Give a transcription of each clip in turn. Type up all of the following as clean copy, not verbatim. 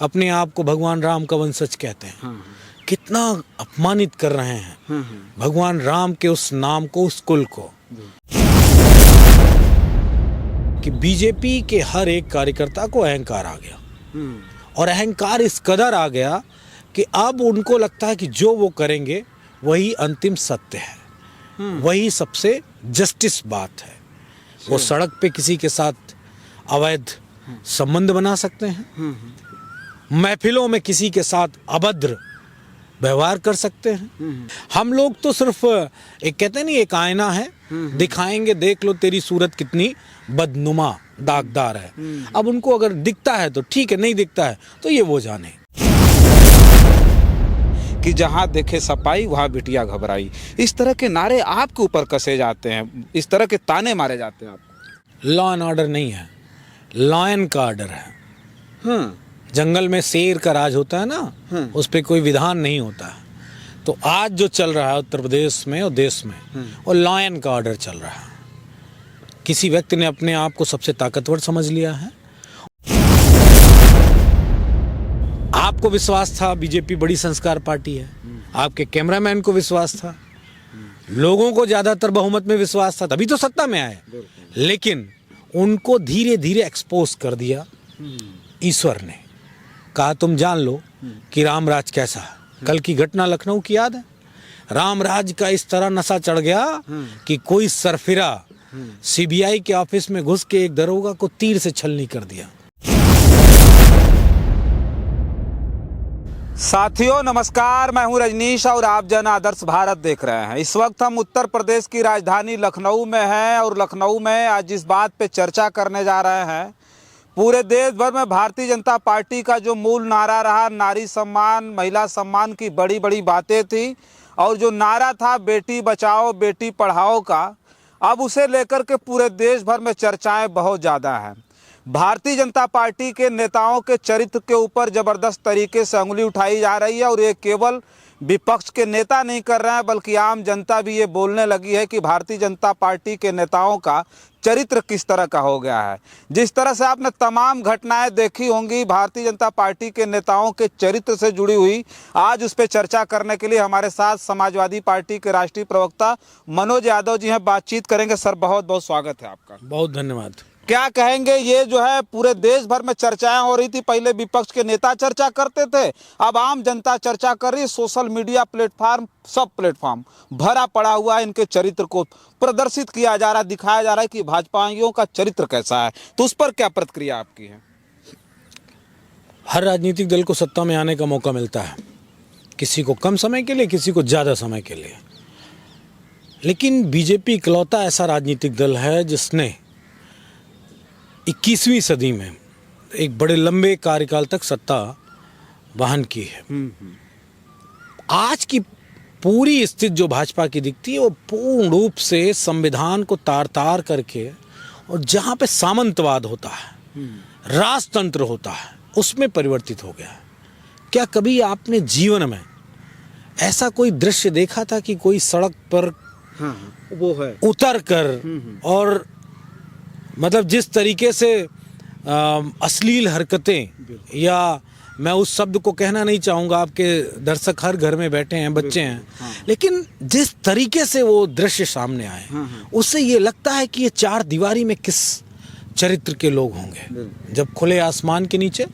अपने आप को भगवान राम का वंशज कहते हैं। कितना अपमानित कर रहे हैं भगवान राम के उस नाम को, उस कुल को। कि बीजेपी के हर एक कार्यकर्ता को अहंकार आ गया और अहंकार इस कदर आ गया कि अब उनको लगता है कि जो वो करेंगे वही अंतिम सत्य है, वही सबसे जस्टिस बात है। वो सड़क पे किसी के साथ अवैध संबंध बना सकते हैं, महफिलों में किसी के साथ अभद्र व्यवहार कर सकते हैं। हम लोग तो सिर्फ एक कहते नहीं, एक आईना है, दिखाएंगे देख लो तेरी सूरत कितनी बदनुमा दागदार है। अब उनको अगर दिखता है तो ठीक है, नहीं दिखता है तो ये वो जाने। कि जहां देखे सपाई वहां बिटिया घबराई, इस तरह के नारे आपके ऊपर कसे जाते हैं, इस तरह के ताने मारे जाते हैं आपको। लॉ एंड ऑर्डर नहीं है, लॉयन का ऑर्डर है। जंगल में शेर का राज होता है ना, उस पर कोई विधान नहीं होता है। तो आज जो चल रहा है उत्तर प्रदेश में और देश में, वो लॉयन का ऑर्डर चल रहा है। किसी व्यक्ति ने अपने आप को सबसे ताकतवर समझ लिया है। आपको विश्वास था बीजेपी बड़ी संस्कार पार्टी है, आपके कैमरामैन को विश्वास था, लोगों को ज्यादातर बहुमत में विश्वास था, तभी तो सत्ता में आए। लेकिन उनको धीरे धीरे एक्सपोज कर दिया ईश्वर ने। कहा तुम जान लो कि रामराज कैसा है। कल की घटना लखनऊ की याद है, रामराज का इस तरह नशा चढ़ गया कि कोई सरफिरा सीबीआई के ऑफिस में घुस के एक दरोगा को तीर से छलनी कर दिया। साथियों नमस्कार, मैं हूं रजनीश और आप जन आदर्श भारत देख रहे हैं। इस वक्त हम उत्तर प्रदेश की राजधानी लखनऊ में हैं और लखनऊ में आज इस बात पे चर्चा करने जा रहे हैं। पूरे देश भर में भारतीय जनता पार्टी का जो मूल नारा रहा, नारी सम्मान, महिला सम्मान की बड़ी बड़ी बातें थी, और जो नारा था बेटी बचाओ बेटी पढ़ाओ का, अब उसे लेकर के पूरे देश भर में चर्चाएं बहुत ज़्यादा हैं। भारतीय जनता पार्टी के नेताओं के चरित्र के ऊपर ज़बरदस्त तरीके से उंगली उठाई जा रही है, और ये केवल विपक्ष के नेता नहीं कर रहे हैं बल्कि आम जनता भी ये बोलने लगी है कि भारतीय जनता पार्टी के नेताओं का चरित्र किस तरह का हो गया है। जिस तरह से आपने तमाम घटनाएं देखी होंगी भारतीय जनता पार्टी के नेताओं के चरित्र से जुड़ी हुई, आज उस पर चर्चा करने के लिए हमारे साथ समाजवादी पार्टी के राष्ट्रीय प्रवक्ता मनोज यादव जी हैं। बातचीत करेंगे। सर बहुत बहुत स्वागत है आपका। बहुत धन्यवाद। क्या कहेंगे, ये जो है पूरे देश भर में चर्चाएं हो रही थी, पहले विपक्ष के नेता चर्चा करते थे, अब आम जनता चर्चा कर रही है। सोशल मीडिया प्लेटफॉर्म, सब प्लेटफॉर्म भरा पड़ा हुआ है, इनके चरित्र को प्रदर्शित किया जा रहा है, दिखाया जा रहा है कि भाजपाइयों का चरित्र कैसा है। तो उस पर क्या प्रतिक्रिया आपकी है? हर राजनीतिक दल को सत्ता में आने का मौका मिलता है, किसी को कम समय के लिए, किसी को ज़्यादा समय के लिए। लेकिन बीजेपी इकलौता ऐसा राजनीतिक दल है जिसने 21वीं सदी में एक बड़े लंबे कार्यकाल तक सत्ता वहन की है। आज की पूरी स्थिति जो भाजपा की दिखती है, वो पूर्ण रूप से संविधान को तार तार करके, और जहाँ पे सामंतवाद होता है, राजतंत्र होता है, उसमें परिवर्तित हो गया है। क्या कभी आपने जीवन में ऐसा कोई दृश्य देखा था कि कोई सड़क पर वो है उतर कर और मतलब जिस तरीके से अश्लील हरकतें, या मैं उस शब्द को कहना नहीं चाहूँगा, आपके दर्शक हर घर में बैठे हैं, बच्चे हैं, लेकिन जिस तरीके से वो दृश्य सामने आए, उससे ये लगता है कि ये चार दीवारी में किस चरित्र के लोग होंगे। जब खुले आसमान के नीचे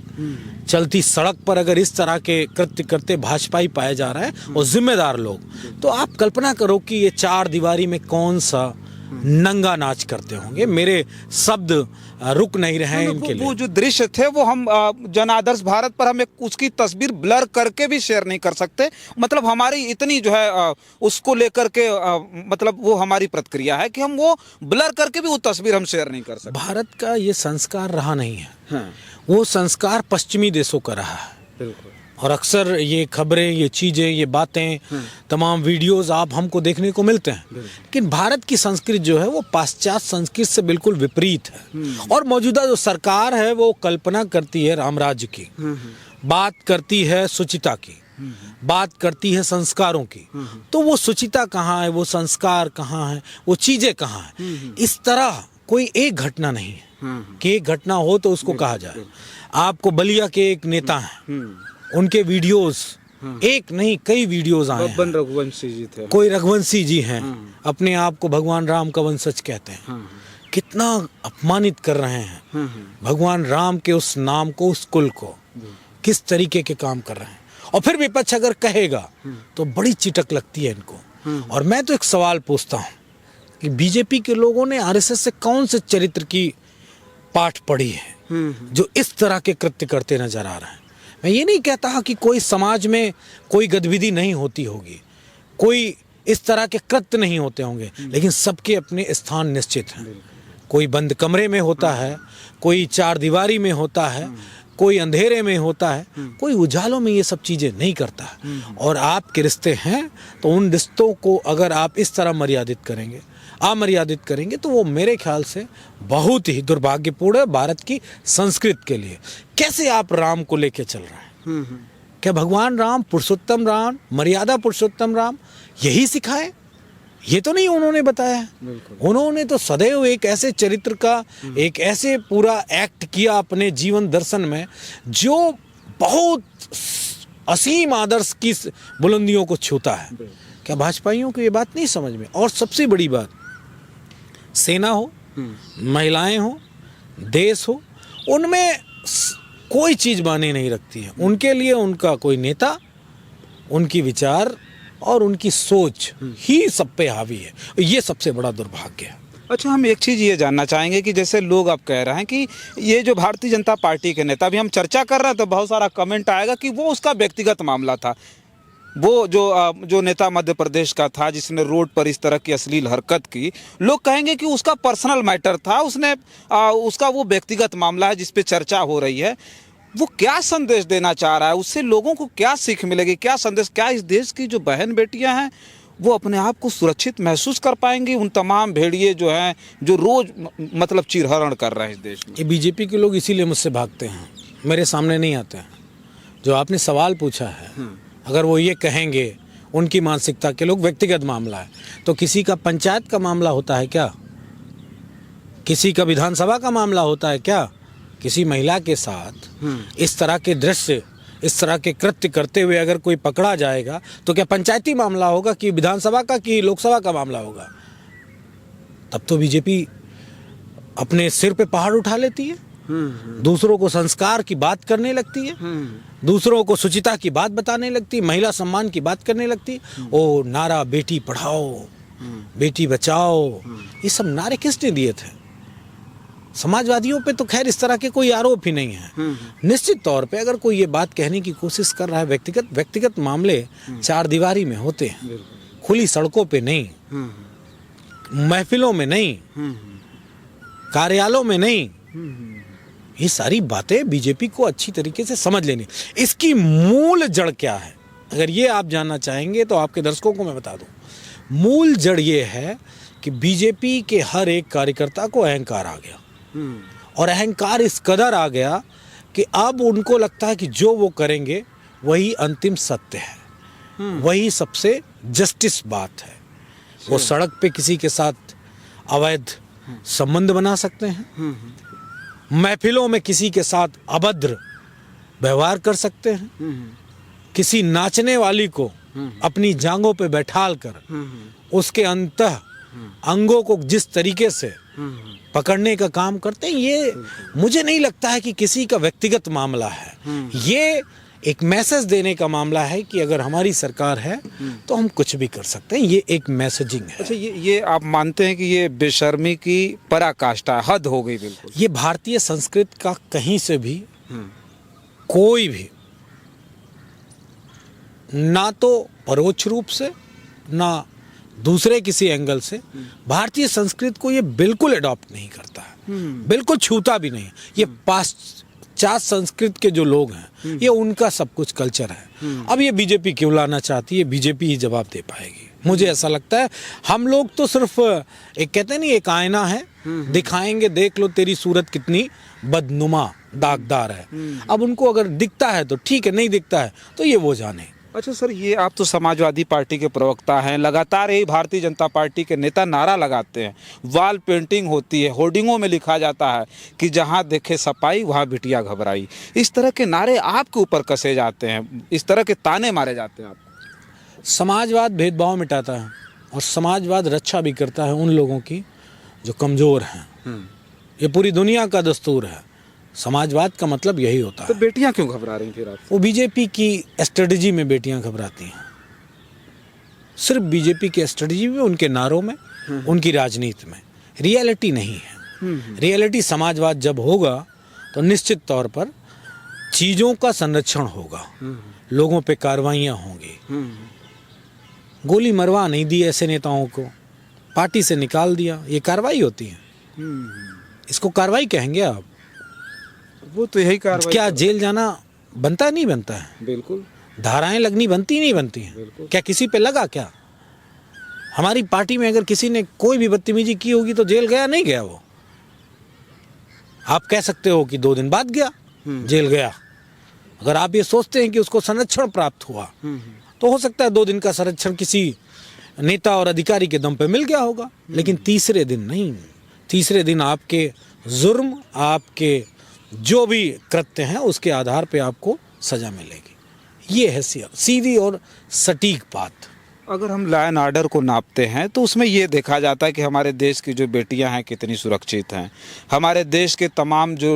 चलती सड़क पर अगर इस तरह के कृत्य करते भाजपाई पाए जा रहा है और जिम्मेदार लोग, तो आप कल्पना करो कि ये चार दीवारी में कौन सा नंगा नाच करते होंगे। मेरे शब्द रुक नहीं रहे हैं इनके लिए। वो जो दृश्य थे वो हम जन आदर्श भारत पर हम एक उसकी तस्वीर ब्लर करके भी शेयर नहीं कर सकते। मतलब हमारी इतनी जो है उसको लेकर के मतलब वो हमारी प्रतिक्रिया है कि हम वो ब्लर करके भी वो तस्वीर हम शेयर नहीं कर सकते। भारत का ये संस्कार रहा नहीं है। वो संस्कार पश्चिमी देशों का रहा है। बिल्कुल। और अक्सर ये खबरें, ये चीज़ें, ये बातें, तमाम वीडियोस आप हमको देखने को मिलते हैं। लेकिन भारत की संस्कृति जो है वो पाश्चात्य संस्कृति से बिल्कुल विपरीत है। और मौजूदा जो सरकार है वो कल्पना करती है रामराज्य की, बात करती है शुचिता की, बात करती है संस्कारों की। तो वो शुचिता कहाँ है, वो संस्कार कहाँ है, वो चीज़ें कहाँ है? इस तरह कोई एक घटना नहीं है कि एक घटना हो तो उसको कहा जाए। आपको बलिया के एक नेता हैं, उनके वीडियोस एक नहीं कई वीडियोस आए हैं। बब्बन रघुवंशी जी थे। कोई रघुवंशी जी हैं, अपने आप को भगवान राम का वंशज कहते हैं। कितना अपमानित कर रहे हैं भगवान राम के उस नाम को, उस कुल को, किस तरीके के काम कर रहे हैं। और फिर विपक्ष अगर कहेगा तो बड़ी चिटक लगती है इनको। और मैं तो एक सवाल पूछता हूँ कि बीजेपी के लोगों ने आरएसएस से कौन से चरित्र की पाठ पढ़ी है जो इस तरह के कृत्य करते नजर आ रहे हैं। मैं ये नहीं कहता कि कोई समाज में कोई गतिविधि नहीं होती होगी, कोई इस तरह के कृत्य नहीं होते होंगे, लेकिन सबके अपने स्थान निश्चित हैं। कोई बंद कमरे में होता है, कोई चार दीवारी में होता है, कोई अंधेरे में होता है, कोई उजालों में ये सब चीज़ें नहीं करता है। और आपके रिश्ते हैं तो उन रिश्तों को अगर आप इस तरह मर्यादित करेंगे, अमर्यादित करेंगे, तो वो मेरे ख्याल से बहुत ही दुर्भाग्यपूर्ण है भारत की संस्कृति के लिए। कैसे आप राम को लेके चल रहे हैं? क्या भगवान राम, पुरुषोत्तम राम, मर्यादा पुरुषोत्तम राम यही सिखाए? ये तो नहीं उन्होंने बताया है। उन्होंने तो सदैव एक ऐसे चरित्र का, एक ऐसे पूरा एक्ट किया अपने जीवन दर्शन में जो बहुत असीम आदर्श की बुलंदियों को छूता है। क्या भाजपाइयों को ये बात नहीं समझ में? और सबसे बड़ी बात, सेना हो, महिलाएं हो, देश हो, उनमें कोई चीज़ माने नहीं रखती है। उनके लिए उनका कोई नेता, उनकी विचार और उनकी सोच ही सब पे हावी है। ये सबसे बड़ा दुर्भाग्य है। अच्छा, हम एक चीज़ ये जानना चाहेंगे कि जैसे लोग अब कह रहे हैं कि ये जो भारतीय जनता पार्टी के नेता, अभी हम चर्चा कर रहे हैं तो बहुत सारा कमेंट आएगा कि वो उसका व्यक्तिगत मामला था। वो जो नेता मध्य प्रदेश का था जिसने रोड पर इस तरह की अश्लील हरकत की, लोग कहेंगे कि उसका पर्सनल मैटर था, उसका वो व्यक्तिगत मामला है जिस पे चर्चा हो रही है। वो क्या संदेश देना चाह रहा है? उससे लोगों को क्या सीख मिलेगी? क्या संदेश, क्या इस देश की जो बहन बेटियां हैं वो अपने आप को सुरक्षित महसूस कर पाएंगी? उन तमाम भेड़िए जो हैं जो रोज मतलब चिरहरण कर रहे हैं इस देश में। ये बीजेपी के लोग इसीलिए मुझसे भागते हैं, मेरे सामने नहीं आते हैं। जो आपने सवाल पूछा है, अगर वो ये कहेंगे उनकी मानसिकता के लोग व्यक्तिगत मामला है, तो किसी का पंचायत का मामला होता है क्या? किसी का विधानसभा का मामला होता है क्या? किसी महिला के साथ इस तरह के दृश्य, इस तरह के कृत्य करते हुए अगर कोई पकड़ा जाएगा तो क्या पंचायती मामला होगा कि विधानसभा का कि लोकसभा का मामला होगा? तब तो बीजेपी अपने सिर पे पहाड़ उठा लेती है, दूसरों को संस्कार की बात करने लगती है, दूसरों को शुचिता की बात बताने लगती है, महिला सम्मान की बात करने लगती है। ओ नारा बेटी पढ़ाओ, बेटी बचाओ, ये सब नारे किसने दिए थे? समाजवादियों पे तो खैर इस तरह के कोई आरोप ही नहीं है। निश्चित तौर पे अगर कोई ये बात कहने की कोशिश कर रहा है, व्यक्तिगत मामले चार दीवारी में होते हैं, खुली सड़कों पे नहीं, महफिलों में नहीं, कार्यालयों में नहीं। ये सारी बातें बीजेपी को अच्छी तरीके से समझ लेनी। इसकी मूल जड़ क्या है, अगर ये आप जानना चाहेंगे तो आपके दर्शकों को मैं बता दूं। मूल जड़ ये है कि बीजेपी के हर एक कार्यकर्ता को अहंकार आ गया, और अहंकार इस कदर आ गया कि अब उनको लगता है कि जो वो करेंगे वही अंतिम सत्य है, वही सबसे जस्टिस बात है। वो सड़क पे किसी के साथ अवैध संबंध बना सकते हैं, महफिलों में किसी के साथ अभद्र व्यवहार कर सकते हैं, किसी नाचने वाली को अपनी जांघों पे बैठाल कर उसके अंतः अंगों को जिस तरीके से पकड़ने का काम करते हैं, ये मुझे नहीं लगता है कि किसी का व्यक्तिगत मामला है। ये एक मैसेज देने का मामला है कि अगर हमारी सरकार है तो हम कुछ भी कर सकते हैं। ये एक मैसेजिंग है। अच्छा, ये आप मानते हैं कि ये बेशर्मी की पराकाष्ठा, हद हो गई बिल्कुल? ये भारतीय संस्कृति का कहीं से भी कोई भी ना तो परोक्ष रूप से ना दूसरे किसी एंगल से भारतीय संस्कृति को ये बिल्कुल अडॉप्ट नहीं करता है, बिल्कुल छूता भी नहीं। ये पाश्चात्य संस्कृति के जो लोग हैं, ये उनका सब कुछ कल्चर है। अब ये बीजेपी क्यों लाना चाहती है? बीजेपी ही जवाब दे पाएगी, मुझे ऐसा लगता है। हम लोग तो सिर्फ एक कहते हैं नहीं, एक आईना है, दिखाएंगे देख लो तेरी सूरत कितनी बदनुमा दागदार है। अब उनको अगर दिखता है तो ठीक है, नहीं दिखता है तो ये वो जाने। अच्छा सर, ये आप तो समाजवादी पार्टी के प्रवक्ता हैं, लगातार यही भारतीय जनता पार्टी के नेता नारा लगाते हैं, वॉल पेंटिंग होती है, होर्डिंगों में लिखा जाता है कि जहां देखे सपाई वहां बिटिया घबराई। इस तरह के नारे आपके ऊपर कसे जाते हैं, इस तरह के ताने मारे जाते हैं आपको। समाजवाद भेदभाव मिटाता है और समाजवाद रक्षा भी करता है उन लोगों की जो कमज़ोर हैं। ये पूरी दुनिया का दस्तूर है। समाजवाद का मतलब यही होता तो है। बेटियां क्यों घबरा रही फिर आप? वो बीजेपी की स्ट्रेटजी में बेटियां घबराती हैं। सिर्फ बीजेपी की स्ट्रेटजी में, उनके नारों में, उनकी राजनीति में। रियलिटी नहीं है। रियलिटी समाजवाद जब होगा तो निश्चित तौर पर चीज़ों का संरक्षण होगा, लोगों पे कार्रवाइयाँ होंगी। गोली मरवा नहीं दी ऐसे नेताओं को, पार्टी से निकाल दिया, ये कार्रवाई होती है। इसको कार्रवाई कहेंगे आप? वो तो यही कार्रवाई। क्या जेल जाना बनता है? नहीं बनता है। बिल्कुल। धाराएं लगनी बनती नहीं बनती हैं। क्या किसी पे लगा क्या? हमारी पार्टी में अगर किसी ने कोई भी बदतमीजी की होगी तो जेल गया? नहीं गया वो। आप कह सकते हो कि 2 दिन बाद गया, जेल गया। अगर आप ये सोचते हैं कि उसको संरक्षण प्राप्त हुआ तो हो सकता है 2 दिन का संरक्षण किसी नेता और अधिकारी के दम पे मिल गया होगा, लेकिन तीसरे दिन नहीं। तीसरे दिन आपके जुर्म, आपके जो भी कृत्य हैं उसके आधार पे आपको सजा मिलेगी। ये है सीधी और सटीक बात। अगर हम लॉ एंड ऑर्डर को नापते हैं तो उसमें ये देखा जाता है कि हमारे देश की जो बेटियां हैं कितनी सुरक्षित हैं, हमारे देश के तमाम जो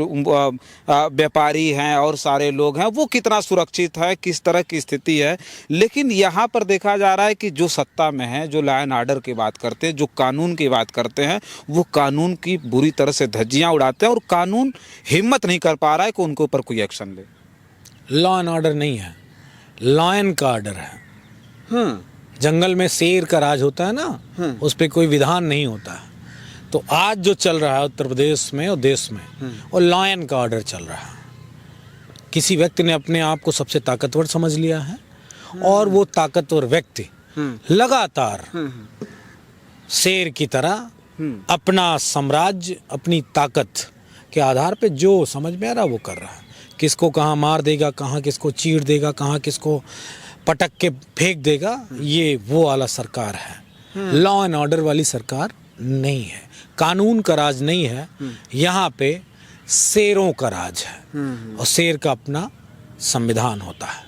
व्यापारी हैं और सारे लोग हैं वो कितना सुरक्षित है, किस तरह की स्थिति है। लेकिन यहाँ पर देखा जा रहा है कि जो सत्ता में है, जो लॉ एंड ऑर्डर की बात करते हैं, जो कानून की बात करते हैं, वो कानून की बुरी तरह से धज्जियाँ उड़ाते हैं और कानून हिम्मत नहीं कर पा रहा है कि उनके ऊपर कोई एक्शन ले। लॉ एंड ऑर्डर नहीं है, लॉयन का ऑर्डर है। जंगल में शेर का राज होता है ना, उस पर कोई विधान नहीं होता है। तो आज जो चल रहा है उत्तर प्रदेश में और देश में, वो लॉयन का ऑर्डर चल रहा है। किसी व्यक्ति ने अपने आप को सबसे ताकतवर समझ लिया है और वो ताकतवर व्यक्ति लगातार शेर की तरह अपना साम्राज्य, अपनी ताकत के आधार पे जो समझ में आ रहा वो कर रहा है। किसको कहाँ मार देगा, कहाँ किसको चीर देगा, कहाँ किसको पटक के फेंक देगा, ये वो वाला सरकार है। लॉ एंड ऑर्डर वाली सरकार नहीं है, कानून का राज नहीं है। यहाँ पे शेरों का राज है और शेर का अपना संविधान होता है।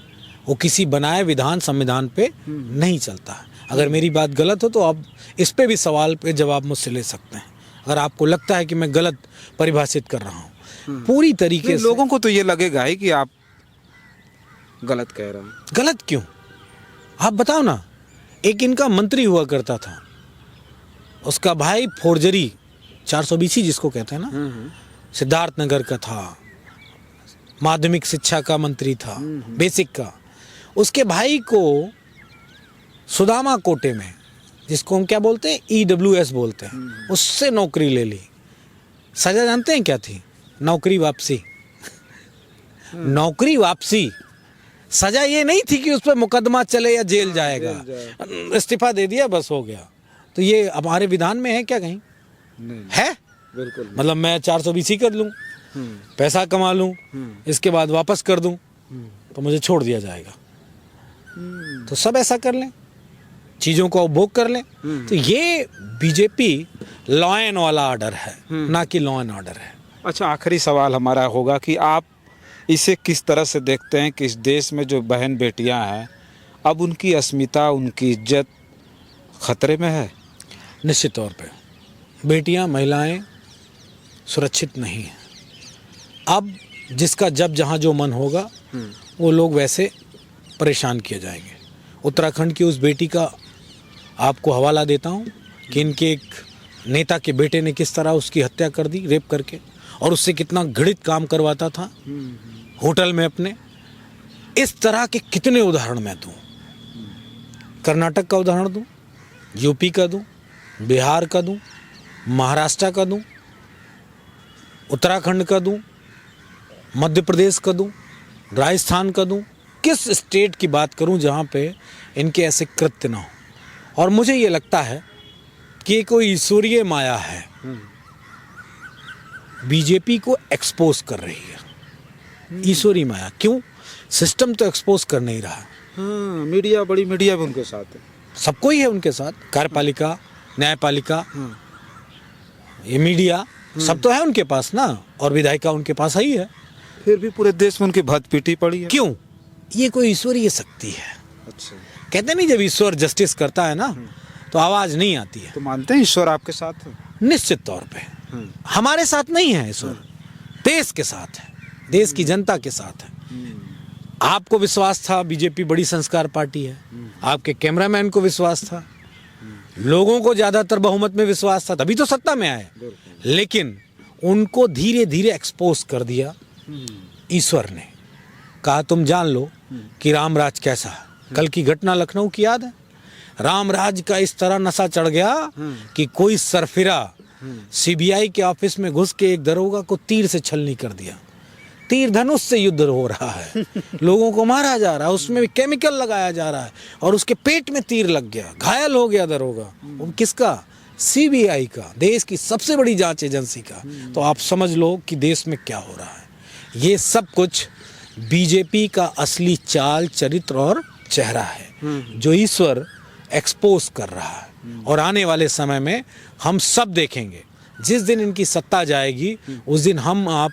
वो किसी बनाए विधान संविधान पे नहीं चलता है। अगर मेरी बात गलत हो तो आप इस पे भी सवाल पे जवाब मुझसे ले सकते हैं, अगर आपको लगता है कि मैं गलत परिभाषित कर रहा हूँ। पूरी तरीके से लोगों को तो ये लगेगा ही कि आप गलत कह रहे हैं। गलत क्यों? आप बताओ ना। एक इनका मंत्री हुआ करता था, उसका भाई फोर्जरी 420 जिसको कहते हैं ना, सिद्धार्थनगर का था, माध्यमिक शिक्षा का मंत्री था, बेसिक का। उसके भाई को सुदामा कोटे में, जिसको हम क्या बोलते हैं, EWS बोलते हैं, उससे नौकरी ले ली। सजा जानते हैं क्या थी? नौकरी वापसी। नौकरी वापसी। सजा ये नहीं थी कि उस पर मुकदमा चले या जेल जाएगा, इस्तीफा दे दिया बस हो गया। तो ये हमारे विधान में है क्या कहीं? नहीं, है? बिल्कुल। मतलब मैं 420 कर लूं, पैसा कमा लूं, इसके बाद वापस कर दूं तो मुझे छोड़ दिया जाएगा। तो सब ऐसा कर लें, चीज़ों को उपभोग कर लें। तो ये बीजेपी लॉ एंड वाला ऑर्डर है, ना कि लॉ एंड ऑर्डर है। अच्छा, आखिरी सवाल हमारा होगा कि आप इसे किस तरह से देखते हैं कि इस देश में जो बहन बेटियां हैं, अब उनकी अस्मिता, उनकी इज्जत खतरे में है? निश्चित तौर पे बेटियां, महिलाएं सुरक्षित नहीं हैं। अब जिसका जब जहाँ जो मन होगा वो लोग वैसे परेशान किए जाएंगे। उत्तराखंड की उस बेटी का आपको हवाला देता हूँ कि इनके एक नेता के बेटे ने किस तरह उसकी हत्या कर दी, रेप करके, और उससे कितना घृणित काम करवाता था होटल में अपने। इस तरह के कितने उदाहरण मैं दूं। कर्नाटक का उदाहरण दूं, यूपी का दूं, बिहार का दूं, महाराष्ट्र का दूं, उत्तराखंड का दूं, मध्य प्रदेश का दूं, राजस्थान का दूं। किस स्टेट की बात करूं जहां पे इनके ऐसे कृत्य ना हो। और मुझे ये लगता है कि ये कोई ईश्वरीय माया है, बीजेपी को एक्सपोज कर रही है। ईश्वरीय माया क्यों? सिस्टम तो एक्सपोज कर नहीं रहा। हाँ, मीडिया, बड़ी मीडिया भी उनके साथ है। सबको ही है उनके साथ, कार्यपालिका, न्यायपालिका, ये मीडिया सब तो है उनके पास ना, और विधायिका उनके पास ही है। फिर भी पूरे देश में उनकी भत पीटी पड़ी है। क्यों? ये कोई ईश्वरीय शक्ति है। अच्छा, कहते नहीं, जब ईश्वर जस्टिस करता है ना तो आवाज नहीं आती है। तो मानते हैं ईश्वर आपके साथ है? निश्चित तौर पे हमारे साथ नहीं है ईश्वर, देश के साथ है, देश की जनता के साथ है। आपको विश्वास था बीजेपी बड़ी संस्कार पार्टी है, आपके कैमरामैन को विश्वास था, लोगों को ज्यादातर बहुमत में विश्वास था, तभी तो सत्ता में आए। लेकिन उनको धीरे धीरे एक्सपोज कर दिया ईश्वर ने। कहा तुम जान लो कि रामराज कैसा है। कल की घटना लखनऊ की याद है? रामराज का इस तरह नशा चढ़ गया कि कोई सरफिरा सीबीआई के ऑफिस में घुस के एक दरोगा को तीर से छलनी कर दिया। तीर धनुष से युद्ध हो रहा है, लोगों को मारा जा रहा है, उसमें केमिकल लगाया जा रहा है और उसके पेट में तीर लग गया, घायल हो गया दरोगा। वो किसका? सीबीआई का, देश की सबसे बड़ी जांच एजेंसी का। तो आप समझ लो कि देश में क्या हो रहा है। ये सब कुछ बीजेपी का असली चाल, चरित्र और चेहरा है जो ईश्वर एक्सपोज कर रहा है। और आने वाले समय में हम सब देखेंगे, जिस दिन इनकी सत्ता जाएगी उस दिन हम आप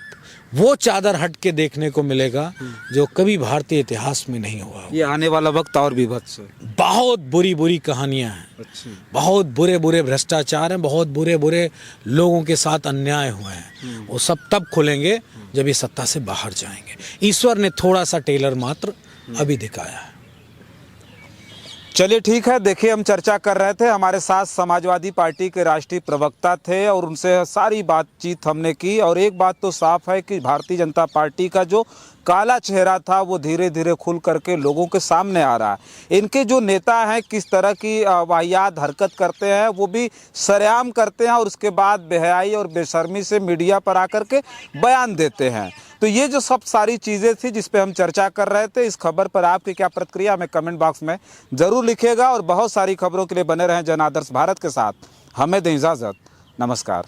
वो चादर हट के देखने को मिलेगा जो कभी भारतीय इतिहास में नहीं हुआ। ये आने वाला वक्त और भी भत्स है। बहुत बुरी बुरी कहानियां हैं, अच्छा, बहुत बुरे बुरे भ्रष्टाचार हैं, बहुत बुरे बुरे लोगों के साथ अन्याय हुए हैं। वो सब तब खुलेंगे जब ये सत्ता से बाहर जाएंगे। ईश्वर ने थोड़ा सा टेलर मात्र अभी दिखाया है। चलिए ठीक है। देखिए, हम चर्चा कर रहे थे, हमारे साथ समाजवादी पार्टी के राष्ट्रीय प्रवक्ता थे और उनसे सारी बातचीत हमने की। और एक बात तो साफ है कि भारतीय जनता पार्टी का जो काला चेहरा था वो धीरे धीरे खुल करके लोगों के सामने आ रहा है। इनके जो नेता हैं किस तरह की वाहियात हरकत करते हैं वो भी सरेआम करते हैं और उसके बाद बेहयाई और बेशर्मी से मीडिया पर आकर के बयान देते हैं। तो ये जो सब सारी चीज़ें थी जिस पे हम चर्चा कर रहे थे, इस खबर पर आपकी क्या प्रतिक्रिया हमें कमेंट बॉक्स में ज़रूर लिखिएगा। और बहुत सारी खबरों के लिए बने रहें जन आदर्श भारत के साथ। हमें दें इजाज़त। नमस्कार।